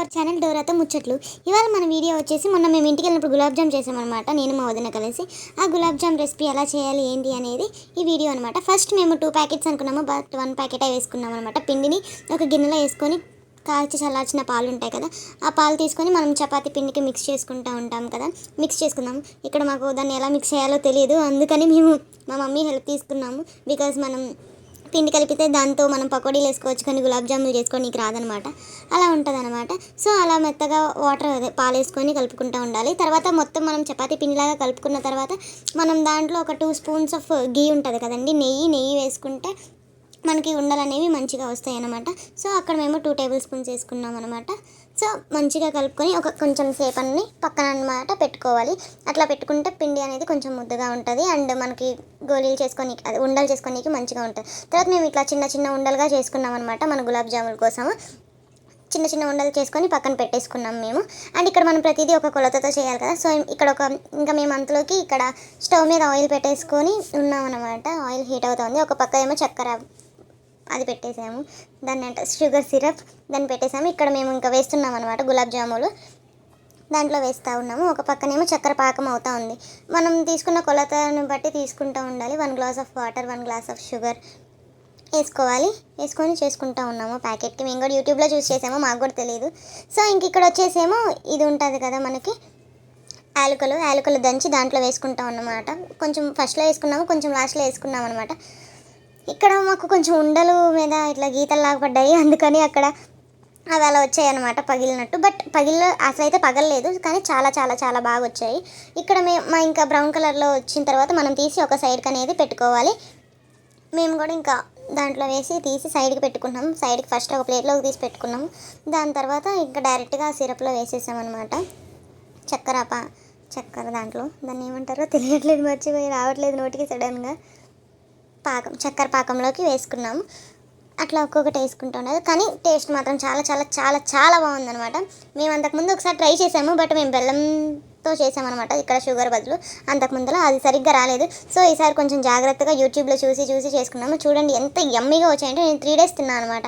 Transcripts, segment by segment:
Our channel డోరాతో ముచ్చట్లు. ఇవాళ మన వీడియో వచ్చేసి మొన్న మేము ఇంటికి వెళ్ళినప్పుడు గులాబ్ జామ్ చేసామన్నమాట. నేను మా వదిన కలిసి ఆ గులాబ్ జామ్ రెసిపీ ఎలా చేయాలి ఏంటి అనేది ఈ వీడియో అనమాట. ఫస్ట్ మేము 2 ప్యాకెట్స్ అనుకున్నాము, బట్ 1 ప్యాకెటే వేసుకున్నాం అనమాట. పిండిని ఒక గిన్నెలో వేసుకొని కాల్చి చల్లార్చిన పాలు ఉంటాయి కదా, ఆ పాలు తీసుకొని మనం చపాతీ పిండికి మిక్స్ చేసుకుంటూ ఉంటాం కదా, మిక్స్ చేసుకుందాం. ఇక్కడ మాకు దాన్ని ఎలా మిక్స్ చేయాలో తెలియదు, అందుకని మేము మా మమ్మీ హెల్ప్ తీసుకున్నాము. బికాజ్ మనం పిండి కలిపితే దాంతో మనం పకోడీలు వేసుకోవచ్చు, కానీ గులాబ్ జాములు చేసుకోవడానికి రాదనమాట. అలా ఉంటుంది అనమాట. సో అలా మెత్తగా పాలు వేసుకొని కలుపుకుంటూ ఉండాలి. తర్వాత మొత్తం మనం చపాతీ పిండిలాగా కలుపుకున్న తర్వాత మనం దాంట్లో ఒక 2 స్పూన్స్ ఆఫ్ గీ ఉంటుంది కదండి, నెయ్యి వేసుకుంటే మనకి ఉండలు అనేవి మంచిగా వస్తాయి అన్నమాట. సో అక్కడ మేము 2 టేబుల్ స్పూన్స్ వేసుకున్నాం అనమాట. సో మంచిగా కలుపుకొని ఒక కొంచెం సేపు అన్ని పక్కన అనమాట పెట్టుకోవాలి. అట్లా పెట్టుకుంటే పిండి అనేది కొంచెం ముద్దగా ఉంటుంది అండ్ మనకి గోళీలు చేసుకోనికి, అది ఉండలు చేసుకోనికి మంచిగా ఉంటుంది. తర్వాత మేము ఇట్లా చిన్న ఉండలుగా చేసుకున్నాం అనమాట. మన గులాబ్ జాముల కోసం చిన్న ఉండలు చేసుకొని పక్కన పెట్టేసుకున్నాం మేము. అండ్ ఇక్కడ మనం ప్రతిదీ ఒక కొలతతో చేయాలి కదా. సో ఇక్కడ ఇంకా మేము అంతలోకి ఇక్కడ స్టవ్ మీద ఆయిల్ పెట్టేసుకొని ఉన్నాం అనమాట. ఆయిల్ హీట్ అవుతుంది. ఒక పక్క ఏమో చక్కెర అది పెట్టేసాము, దాన్ని అంటే షుగర్ సిరప్ దాన్ని పెట్టేసాము. ఇక్కడ మేము ఇంకా వేస్తున్నాం అనమాట గులాబ్ జాములు, దాంట్లో వేస్తూ ఉన్నాము. ఒక పక్కనేమో చక్కెర పాకం అవుతూ ఉంది. మనం తీసుకున్న కొలతను బట్టి తీసుకుంటూ ఉండాలి. 1 glass of water, 1 glass of sugar వేసుకోవాలి. వేసుకొని చేసుకుంటూ ఉన్నాము ప్యాకెట్కి. మేము కూడా యూట్యూబ్లో చూసి చేసాము, మాకు కూడా తెలియదు. సో ఇంక ఇక్కడ వచ్చేసేమో ఇది ఉంటుంది కదా మనకి యాలకులు దంచి దాంట్లో వేసుకుంటాం అన్నమాట. కొంచెం ఫస్ట్లో వేసుకున్నాము, కొంచెం లాస్ట్లో వేసుకున్నాం అనమాట. ఇక్కడ మాకు కొంచెం ఉండలు మీద ఇట్లా గీతల్లాగా పడ్డాయి, అందుకని అక్కడ అవి అలా వచ్చాయి అనమాట, పగిలినట్టు. బట్ అసలైతే పగలలేదు, కానీ చాలా చాలా చాలా బాగా వచ్చాయి. ఇక్కడ మా ఇంకా బ్రౌన్ కలర్లో వచ్చిన తర్వాత మనం తీసి ఒక సైడ్కి అనేది పెట్టుకోవాలి. మేము కూడా ఇంకా దాంట్లో వేసి తీసి సైడ్కి పెట్టుకున్నాం. సైడ్కి ఫస్ట్ ఒక ప్లేట్లోకి తీసి పెట్టుకున్నాము. దాని తర్వాత ఇంకా డైరెక్ట్గా సిరప్లో వేసేసామన్నమాట. చక్కెర దాంట్లో దాన్ని ఏమంటారో తెలియట్లేదు, మర్చిపోయి రావట్లేదు నోటికి సడన్గా. చక్కెర పాకంలోకి వేసుకున్నాము. అట్లా ఒక్కొక్కటి వేసుకుంటూ ఉండదు, కానీ టేస్ట్ మాత్రం చాలా చాలా చాలా చాలా బాగుందనమాట. మేము అంతకుముందు ఒకసారి ట్రై చేసాము, బట్ మేము బెల్లంతో చేసామన్నమాట ఇక్కడ షుగర్ బదులు. అంతకుముందులో అది సరిగ్గా రాలేదు. సో ఈసారి కొంచెం జాగ్రత్తగా యూట్యూబ్లో చూసి చేసుకున్నాము. చూడండి ఎంత యమ్మీగా వచ్చాయంటే నేను 3 days తిన్నాను అనమాట.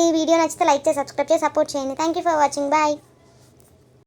ఈ వీడియో నచ్చితే లైక్ చేసి సబ్స్క్రైబ్ చేసి సపోర్ట్ చేయండి. Thank you for watching. Bye.